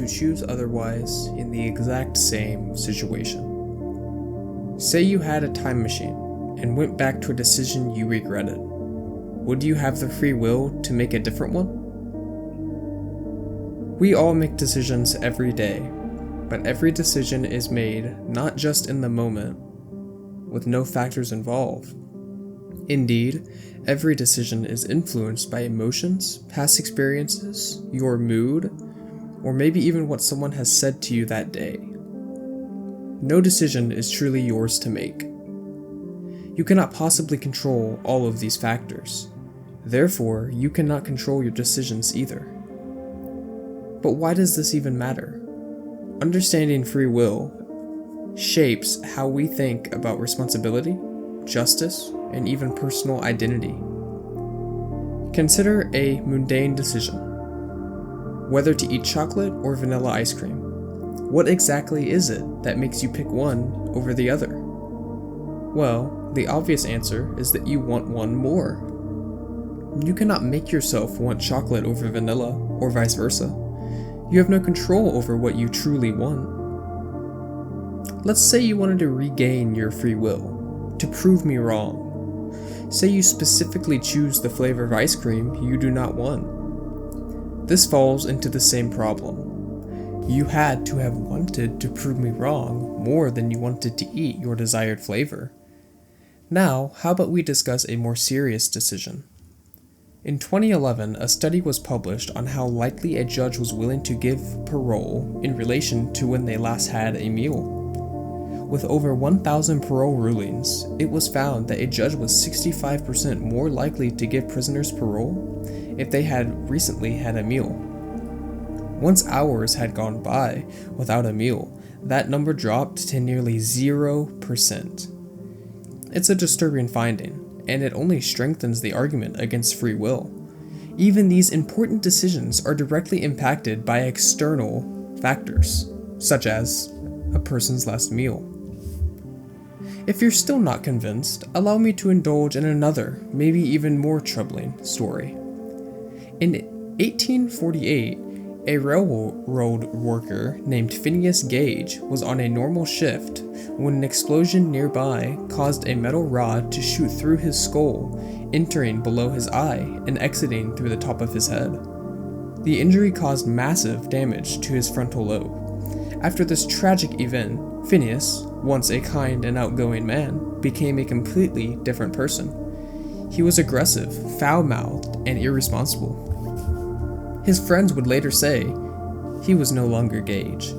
choose otherwise in the exact same situation. Say you had a time machine and went back to a decision you regretted. Would you have the free will to make a different one? We all make decisions every day, but every decision is made not just in the moment, with no factors involved. Indeed, every decision is influenced by emotions, past experiences, your mood, or maybe even what someone has said to you that day. No decision is truly yours to make. You cannot possibly control all of these factors. Therefore, you cannot control your decisions either. But why does this even matter? Understanding free will shapes how we think about responsibility, justice, and even personal identity. Consider a mundane decision: whether to eat chocolate or vanilla ice cream. What exactly is it that makes you pick one over the other? Well, the obvious answer is that you want one more. You cannot make yourself want chocolate over vanilla, or vice versa. You have no control over what you truly want. Let's say you wanted to regain your free will, to prove me wrong. Say you specifically choose the flavor of ice cream you do not want. This falls into the same problem. You had to have wanted to prove me wrong more than you wanted to eat your desired flavor. Now, how about we discuss a more serious decision? In 2011, a study was published on how likely a judge was willing to give parole in relation to when they last had a meal. With over 1,000 parole rulings, it was found that a judge was 65% more likely to give prisoners parole if they had recently had a meal. Once hours had gone by without a meal, that number dropped to nearly 0%. It's a disturbing finding, and it only strengthens the argument against free will. Even these important decisions are directly impacted by external factors, such as a person's last meal. If you're still not convinced, allow me to indulge in another, maybe even more troubling story. In 1848, a railroad worker named Phineas Gage was on a normal shift when an explosion nearby caused a metal rod to shoot through his skull, entering below his eye and exiting through the top of his head. The injury caused massive damage to his frontal lobe. After this tragic event, Phineas, once a kind and outgoing man, became a completely different person. He was aggressive, foul-mouthed, and irresponsible. His friends would later say he was no longer Gage.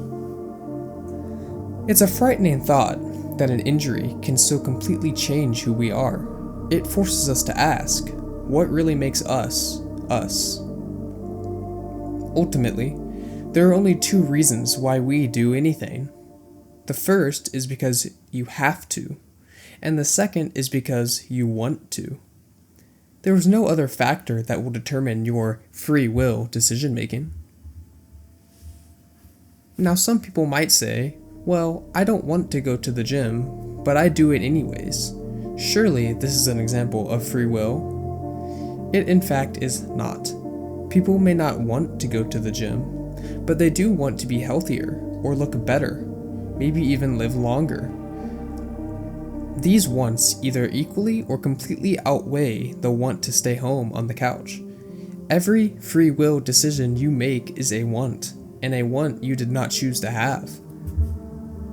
It's a frightening thought that an injury can so completely change who we are. It forces us to ask, what really makes us, us? Ultimately, there are only two reasons why we do anything. The first is because you have to, and the second is because you want to. There is no other factor that will determine your free will decision making. Now, some people might say, well, I don't want to go to the gym, but I do it anyways. Surely this is an example of free will? It in fact is not. People may not want to go to the gym, but they do want to be healthier or look better, maybe even live longer. These wants either equally or completely outweigh the want to stay home on the couch. Every free will decision you make is a want, and a want you did not choose to have.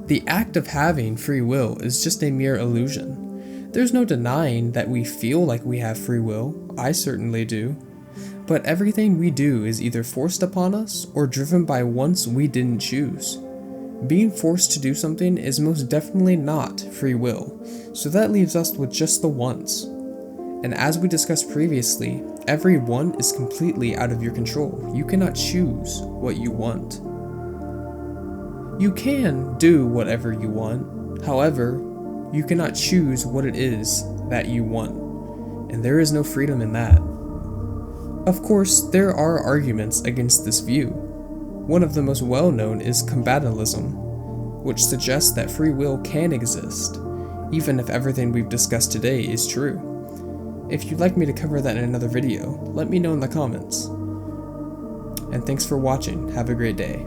The act of having free will is just a mere illusion. There's no denying that we feel like we have free will. I certainly do. But everything we do is either forced upon us or driven by wants we didn't choose. Being forced to do something is most definitely not free will, so that leaves us with just the wants. And as we discussed previously, every want is completely out of your control. You cannot choose what you want. You can do whatever you want, however, you cannot choose what it is that you want, and there is no freedom in that. Of course, there are arguments against this view. One of the most well-known is compatibilism, which suggests that free will can exist, even if everything we've discussed today is true. If you'd like me to cover that in another video, let me know in the comments. And thanks for watching. Have a great day.